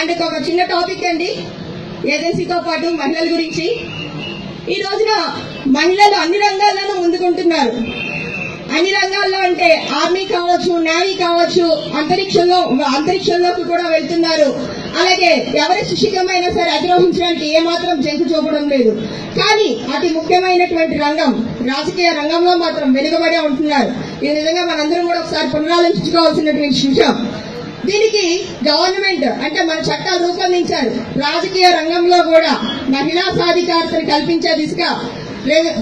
And ఒక చిన్న topic అండి, ఏజెన్సీతో పాటు మహిళల గురించి. ఈ రోజున మహిళలు అన్ని రంగాల్లోనూ ముందుకుంటున్నారు. అన్ని రంగాల్లో అంటే ఆర్మీ కావచ్చు, నేవీ కావచ్చు, అంతరిక్షంలోకి కూడా వెళ్తున్నారు. అలాగే ఎవరెస్ట్ శిఖరమైనా సరే అధిరోహించడానికి ఏమాత్రం జంకు చూపడం లేదు. కానీ అతి ముఖ్యమైనటువంటి రంగం రాజకీయ రంగంలో మాత్రం వెనుకబడే ఉంటున్నారు. ఇది నిజంగా మనందరం కూడా ఒకసారి పునరాలోచించుకోవాల్సినటువంటి విషయం. దీనికి గవర్నమెంట్ అంటే మన చట్టాలు రూపొందించారు. రాజకీయ రంగంలో కూడా మహిళా సాధికారతను కల్పించే దిశగా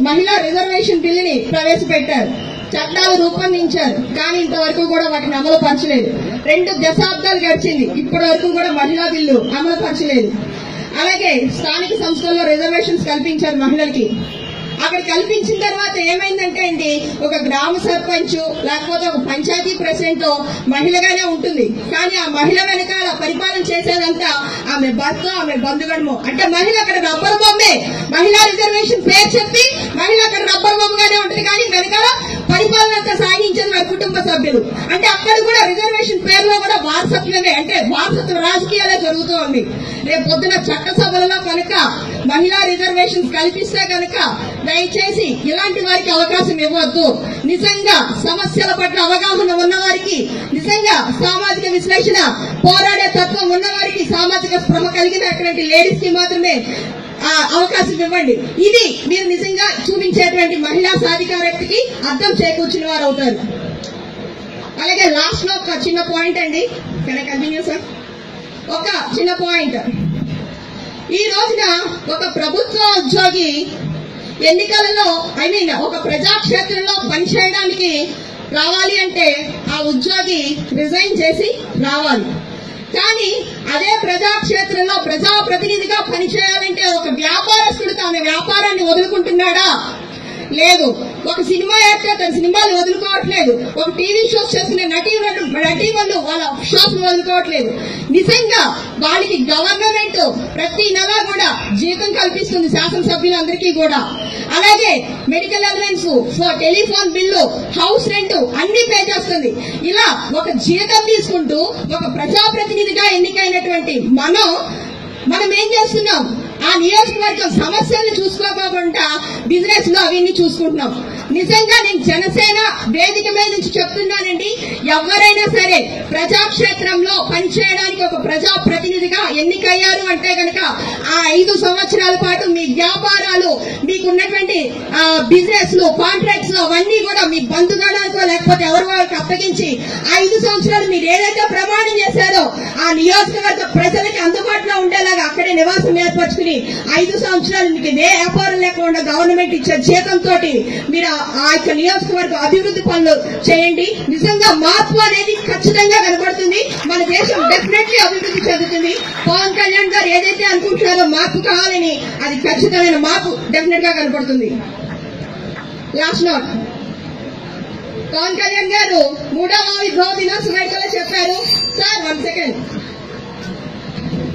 మహిళా రిజర్వేషన్ బిల్లుని ప్రవేశపెట్టారు. చట్టాలు రూపొందించారు, కానీ ఇంతవరకు కూడా వాటిని అమలు పరచలేదు. 2 దశాబ్దాలు గడిచింది, ఇప్పటి వరకు కూడా మహిళా బిల్లు అమలు పరచలేదు. అలాగే స్థానిక సంస్థల్లో రిజర్వేషన్స్ కల్పించారు మహిళలకి. అక్కడ కల్పించిన తర్వాత ఏమైందంటే అండి, ఒక గ్రామ సర్పంచ్ లేకపోతే ఒక పంచాయతీ ప్రెసిడెంట్ మహిళగానే ఉంటుంది. కానీ ఆ మహిళ వెనకాల పరిపాలన చేసేదంతా ఆమె భర్త, ఆమె బంధుగడము. అంటే మహిళ అక్కడ రబ్బర్ బొమ్మే. మహిళా రిజర్వేషన్ పేరు చెప్పి మహిళ అక్కడ రబ్బర్ బొమ్మగానే ఉంటుంది, కానీ వెనకాల పరిపాలన అంతా సాగించేది వారి కుటుంబ సభ్యులు. అంటే అక్కడ కూడా రిజర్వేషన్ పేరులో కూడా వారసత్వమే, అంటే వారసత్వ రాజకీయాలే జరుగుతూ ఉంది. రేపు పొద్దున చట్టసభలలో కనుక మహిళా రిజర్వేషన్స్ కల్పిస్తే కనుక దయచేసి ఇలాంటి వారికి అవకాశం ఇవ్వద్దు. నిజంగా సమస్యల పట్ల అవగాహన ఉన్నవారికి, నిజంగా సామాజిక విశ్లేషణ పోరాడే తత్వం ఉన్నవారికి, సామాజిక స్పృహ కలిగినటువంటి లేడీస్ కి మాత్రమే అవకాశం ఇవ్వండి. ఇది మీరు నిజంగా చూపించేటువంటి మహిళా సాధికారతకి అర్థం చేకూర్చిన వారు అవుతారు. అలాగే లాస్ట్ లో ఒక చిన్న పాయింట్ అండి, కంటిన్యూ సార్. ఒక చిన్న పాయింట్, ఈ రోజున ఒక ప్రభుత్వ ఉద్యోగి ఎన్నికలలో ఒక ప్రజాక్షేత్రంలో పనిచేయడానికి రావాలి అంటే ఆ ఉద్యోగి రిజైన్ చేసి రావాలి. కానీ అదే ప్రజాక్షేత్రంలో ప్రజాప్రతినిధిగా పనిచేయాలంటే ఒక వ్యాపారస్తుడు తన వ్యాపారాన్ని వదులుకుంటున్నాడా? లేదు. ఒక సినిమా యాక్టర్ తన సినిమాలు వదులుకోవట్లేదు. ఒక టీవీ షోస్ చేస్తున్న నటీమణులు వాళ్ళ షోస్ వదులుకోవట్లేదు. నిజంగా వాళ్ళకి గవర్నమెంట్ ప్రతి నెల కూడా జీతం కల్పిస్తుంది శాసనసభ్యులందరికీ కూడా. అలాగే medical allowance, telephone bill, house rent అన్ని పే చేస్తుంది. ఇలా ఒక జీతం తీసుకుంటూ ఒక ప్రజాప్రతినిధిగా ఎన్నికైనటువంటి మనం ఏం చేస్తున్నాం? ఆ నియోజకవర్గం సమస్యలను చూసుకోకుండా బిజినెస్ లో అవన్నీ చూసుకుంటున్నాం. నిజంగా నేను జనసేన వేదిక మీద నుంచి చెప్తున్నానండి, ఎవరైనా సరే ప్రజాక్షేత్రంలో పనిచేయడానికి ఒక ప్రజాప్రతినిధిగా ఎన్నికయ్యారు అంటే కనుక ఆ 5 సంవత్సరాల పాటు మీ వ్యాపారాలు, మీకున్నటువంటి బిజినెస్ లు, కాంట్రాక్ట్స్ అవన్నీ కూడా మీ బంధుగణాలకో లేకపోతే ఎవరి వాళ్ళకి అప్పగించి 5 సంవత్సరాలు మీరు ఏదైతే ప్రమాణం చేశారో ఆ నియోజకవర్గ ప్రజలకి అందుబాటులో ఉండేలాగా అక్కడే నివాసం ఏర్పరచుకుని 5 సంవత్సరాలు మీకు ఏ వ్యాపారం లేకుండా గవర్నమెంట్ ఇచ్చే జీతంతో మీరు ఆ యొక్క నియోజకవర్గ అభివృద్ధి పనులు చేయండి. నిజంగా మార్పు అనేది ఖచ్చితంగా కనబడుతుంది. మన దేశం డెఫినెట్లీ అభివృద్ధి చెందుతుంది. పవన్ కళ్యాణ్ గారు ఏదైతే అనుకుంటున్నారో మార్పు కావాలని, అది ఖచ్చితమైన మార్పు డెఫినెట్ గా కనబడుతుంది. లాస్ట్ నోట్, పవన్ కళ్యాణ్ గారు 3వ విభావ దినోత్సవ వేడుకలో చెప్పారు. సార్ 1 సెకండ్,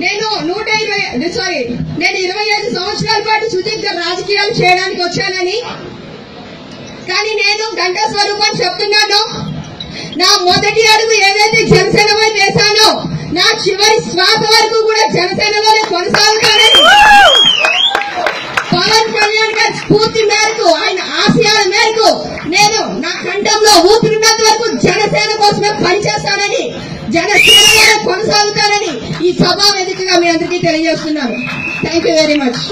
నేను 25 సంవత్సరాల పాటు సుదీర్ఘ రాజకీయాలు చేయడానికి వచ్చానని, కానీ నేను గంటా స్వరూపం చెప్తున్నాను, నా మొదటి అడుగు ఏదైతే జనసేన వైపు వేశానో నా చివరి శ్వాస వరకు కూడా జనసేనలోనే కొనసాగుతానని, పవన్ కళ్యాణ్ గారి స్ఫూర్తి మేరకు, ఆయన ఆశయాల మేరకు నేను నా కంఠంలో ఊపిరినంత వరకు జనసేన కోసమే పనిచేస్తానని, జనసేనలోనే కొనసాగుతానని ఈ సభా వేదికగా మీ అందరికీ తెలియజేస్తున్నాను. Thank you very much.